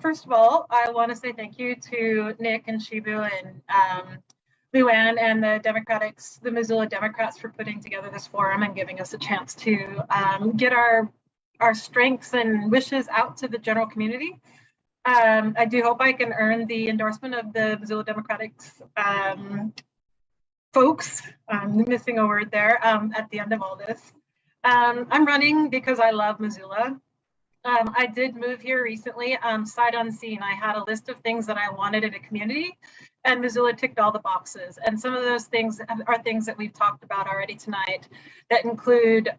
First of all, I want to say thank you to Nick and Shibu and Luann and the Missoula Democrats for putting together this forum and giving us a chance to get our strengths and wishes out to the general community. I do hope I can earn the endorsement of the Missoula Democrats folks. I'm missing a word there at the end of all this. I'm running because I love Missoula. I did move here recently, sight unseen. I had a list of things that I wanted in a community, and Missoula ticked all the boxes. And some of those things are things that we've talked about already tonight that include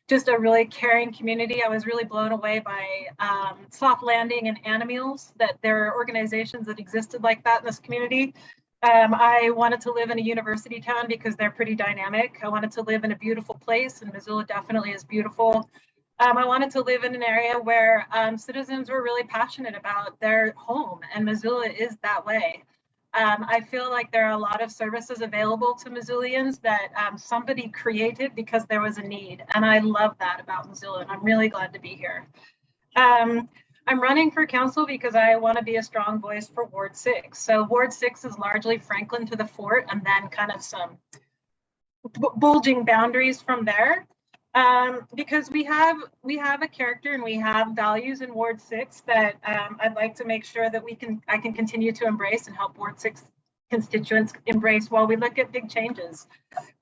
just a really caring community. I was really blown away by Soft Landing and Animals, that there are organizations that existed like that in this community. I wanted to live in a university town because they're pretty dynamic. I wanted to live in a beautiful place, and Missoula definitely is beautiful. I wanted to live in an area where citizens were really passionate about their home, and Missoula is that way. I feel like there are a lot of services available to Missoulians that somebody created because there was a need, and I love that about Missoula, and I'm really glad to be here. I'm running for council because I want to be a strong voice for Ward 6. So Ward 6 is largely Franklin to the Fort, and then kind of some bulging boundaries from there. Because we have a character and we have values in Ward 6 that I'd like to make sure that I can continue to embrace and help Ward 6 constituents embrace while we look at big changes.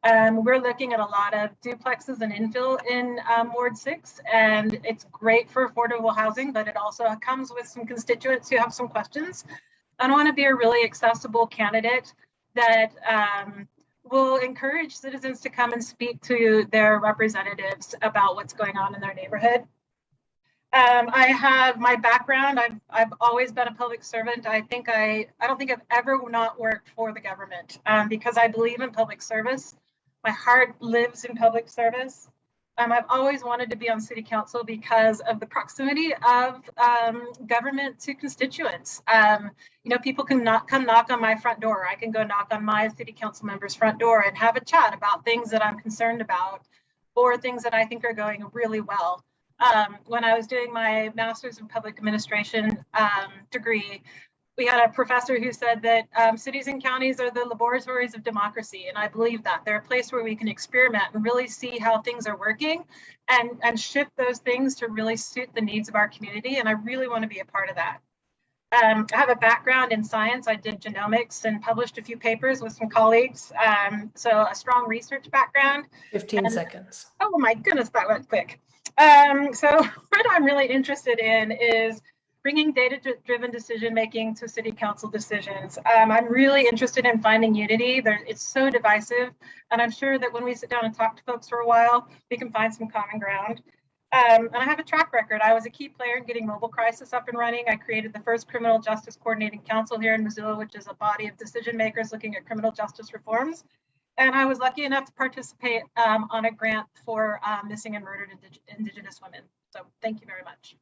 We're looking at a lot of duplexes and infill in Ward 6, and it's great for affordable housing, but it also comes with some constituents who have some questions. I want to be a really accessible candidate that will encourage citizens to come and speak to their representatives about what's going on in their neighborhood. I have my background. I've always been a public servant. I don't think I've ever not worked for the government because I believe in public service. My heart lives in public service. I've always wanted to be on city council because of the proximity of government to constituents. You know, people can come knock on my front door. I can go knock on my city council member's front door and have a chat about things that I'm concerned about or things that I think are going really well. When I was doing my master's in public administration degree, we had a professor who said that cities and counties are the laboratories of democracy. And I believe that they're a place where we can experiment and really see how things are working and shift those things to really suit the needs of our community. And I really want to be a part of that. I have a background in science. I did genomics and published a few papers with some colleagues. So a strong research background. 15 seconds. Oh my goodness, that went quick. So what I'm really interested in is bringing data-driven decision-making to city council decisions. I'm really interested in finding unity. It's so divisive, and I'm sure that when we sit down and talk to folks for a while, we can find some common ground. And I have a track record. I was a key player in getting mobile crisis up and running. I created the first criminal justice coordinating council here in Missoula, which is a body of decision makers looking at criminal justice reforms. And I was lucky enough to participate on a grant for missing and murdered Indigenous women. So thank you very much.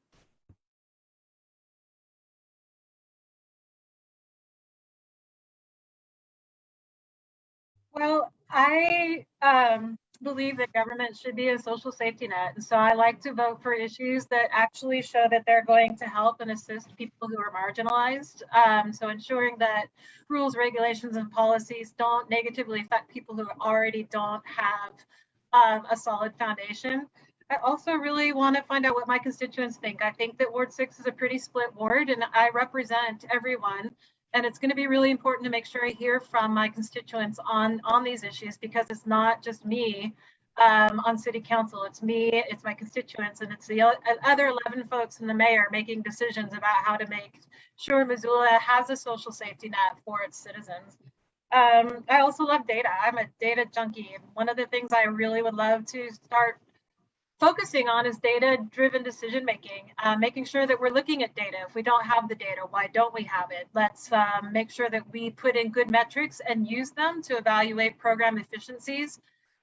Well, I believe that government should be a social safety net. And so I like to vote for issues that actually show that they're going to help and assist people who are marginalized. So ensuring that rules, regulations, and policies don't negatively affect people who already don't have a solid foundation. I also really want to find out what my constituents think. I think that Ward 6 is a pretty split ward, and I represent everyone. And it's going to be really important to make sure I hear from my constituents on these issues, because it's not just me on city council. It's me, it's my constituents, and it's the other 11 folks and the mayor making decisions about how to make sure Missoula has a social safety net for its citizens. I also love data. I'm a data junkie. One of the things I really would love to start focusing on is data-driven decision-making, making sure that we're looking at data. If we don't have the data, why don't we have it? Let's make sure that we put in good metrics and use them to evaluate program efficiencies,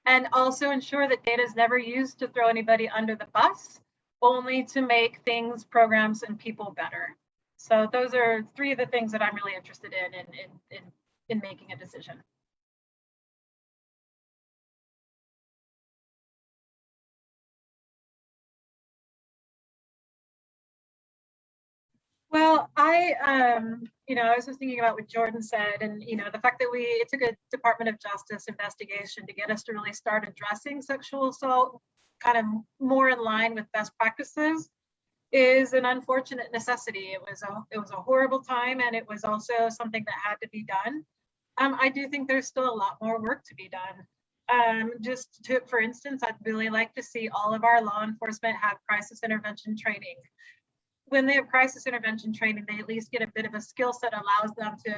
and also ensure that data is never used to throw anybody under the bus, only to make things, programs, and people better. So those are three of the things that I'm really interested in making a decision. Well, I was just thinking about what Jordan said, and the fact that it took a Department of Justice investigation to get us to really start addressing sexual assault kind of more in line with best practices is an unfortunate necessity. It was a horrible time, and it was also something that had to be done. I do think there's still a lot more work to be done. For instance, I'd really like to see all of our law enforcement have crisis intervention training. When they have crisis intervention training, they at least get a bit of a skill set that allows them to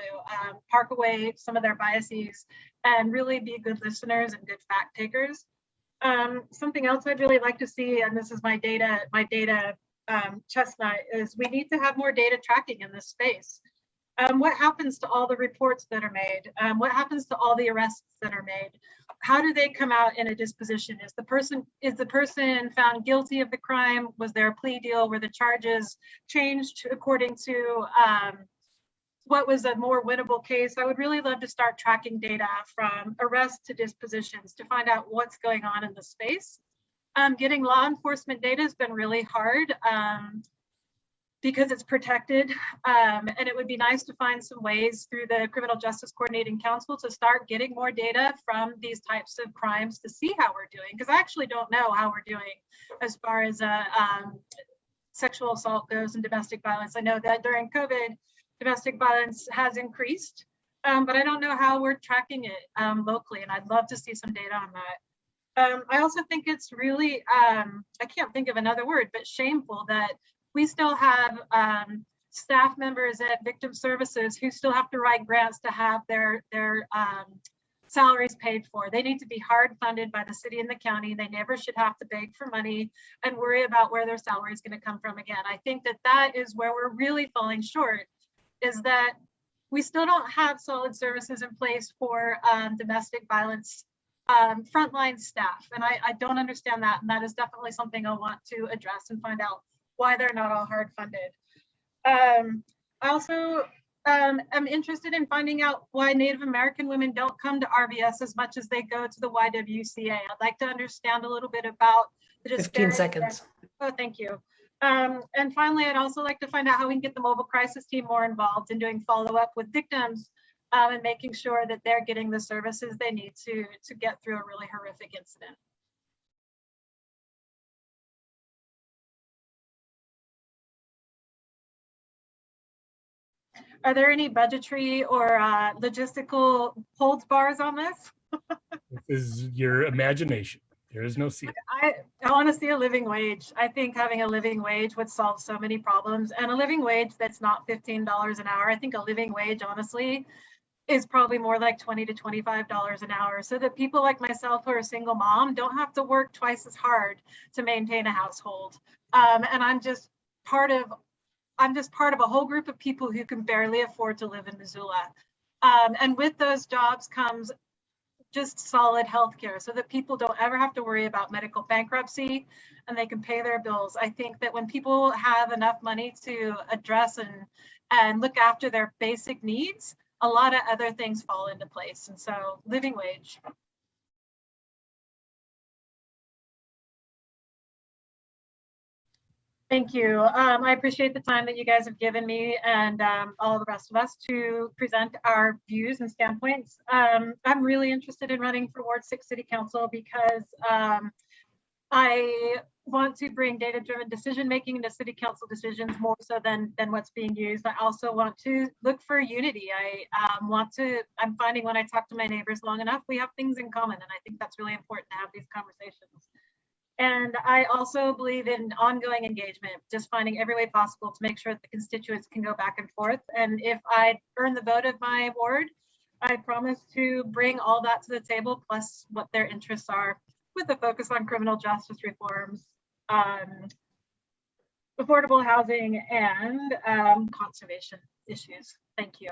park away some of their biases and really be good listeners and good fact takers. Something else I'd really like to see, and this is my data chestnut, is we need to have more data tracking in this space. What happens to all the reports that are made? What happens to all the arrests that are made? How do they come out in a disposition? Is the person found guilty of the crime? Was there a plea deal? Were the charges changed according to what was a more winnable case? I would really love to start tracking data from arrests to dispositions to find out what's going on in the space. Getting law enforcement data has been really hard. Because it's protected, and it would be nice to find some ways through the Criminal Justice Coordinating Council to start getting more data from these types of crimes to see how we're doing, because I actually don't know how we're doing as far as sexual assault goes and domestic violence. I know that during COVID, domestic violence has increased, but I don't know how we're tracking it locally, and I'd love to see some data on that. I also think it's really, I can't think of another word, but shameful that we still have staff members at victim services who still have to write grants to have their salaries paid for. They need to be hard funded by the city and the county. They never should have to beg for money and worry about where their salary is going to come from again. I think that is where we're really falling short, is that we still don't have solid services in place for domestic violence frontline staff. And I don't understand that. And that is definitely something I want to address and find out why they're not all hard funded. I also am interested in finding out why Native American women don't come to RVS as much as they go to the YWCA. I'd like to understand a little bit about the disparity. 15 seconds. Oh, thank you. And finally, I'd also like to find out how we can get the mobile crisis team more involved in doing follow-up with victims and making sure that they're getting the services they need to get through a really horrific incident. Are there any budgetary or logistical holds bars on this? This is your imagination. There is no secret. I want to see a living wage. I think having a living wage would solve so many problems, and a living wage that's not $15 an hour. I think a living wage, honestly, is probably more like $20 to $25 an hour, so that people like myself who are a single mom don't have to work twice as hard to maintain a household. And I'm just part of a whole group of people who can barely afford to live in Missoula. And with those jobs comes just solid healthcare, so that people don't ever have to worry about medical bankruptcy and they can pay their bills. I think that when people have enough money to address and look after their basic needs, a lot of other things fall into place. And so living wage. Thank you. I appreciate the time that you guys have given me and all the rest of us to present our views and standpoints. I'm really interested in running for Ward 6 City Council because I want to bring data-driven decision-making into city council decisions more so than what's being used. I also want to look for unity. I'm finding when I talk to my neighbors long enough, we have things in common, and I think that's really important to have these conversations. And I also believe in ongoing engagement, just finding every way possible to make sure that the constituents can go back and forth. And if I earn the vote of my ward, I promise to bring all that to the table, plus what their interests are, with a focus on criminal justice reforms, affordable housing, and conservation issues. Thank you.